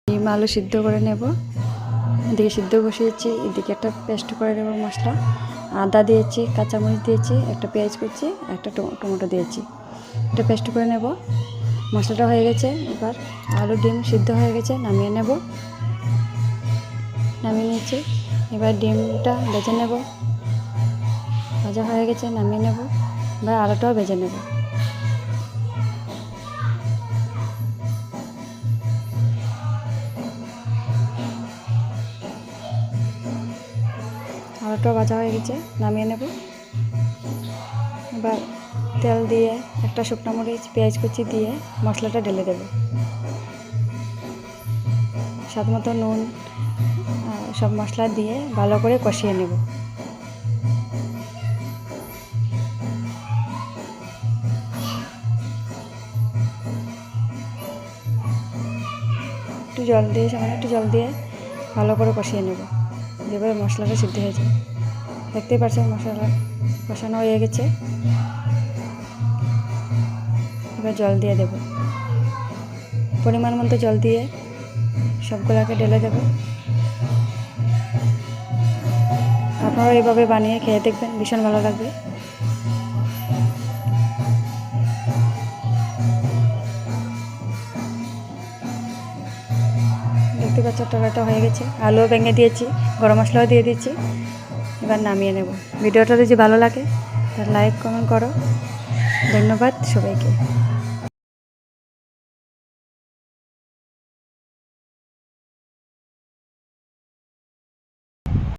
ডিম আলু সিদ্ধ করে নেব। এদিকে সিদ্ধ বসিয়েছি, এদিকে একটা পেস্ট করে নেব মশলা। আদা দিয়েছি, কাঁচামরিচ দিয়েছি, একটা পেঁয়াজ কুচি, একটা টমেটো দিয়েছি। এটা পেস্ট করে নেব। মশলাটা হয়ে গেছে। এবার আলু ডিম সিদ্ধ হয়ে গেছে, নামিয়ে নেব। নামিয়ে নিয়েছি। এবার ডিমটা ভেজে নেব। ভাজা হয়ে গেছে, নামিয়ে নেব। এবার আলুটাও ভেজে নেব। আলুটা ভাজা হয়ে গেছে, নামিয়ে নেব। এবার তেল দিয়ে একটা শুকনো মরিচ, পেঁয়াজ কুচি দিয়ে মশলাটা ঢেলে দেব। স্বাদ মতো নুন সব মশলা দিয়ে ভালো করে কষিয়ে নেব। একটু জল দিয়ে, সামান্য একটু জল দিয়ে ভালো করে কষিয়ে নেব, যেভাবে মশলাটা সিদ্ধ হয়ে যায়। দেখতেই পাচ্ছেন মশলা কষানো হয়ে গেছে। এবার জল দিয়ে দেব, পরিমাণ মতো জল দিয়ে সবগুলোকে ঢেলে দেব। আপনারা এইভাবে বানিয়ে খেয়ে দেখবেন, ভীষণ ভালো লাগবে। দেখতে পাচ্ছেন তরকারিটা হয়ে গেছে। আলুও ভেঙে দিয়েছি, গরম মশলাও দিয়ে দিচ্ছি। এবার নামিয়ে নেব। ভিডিওটা যদি ভালো লাগে তাহলে লাইক কমেন্ট করো। ধন্যবাদ সবাইকে।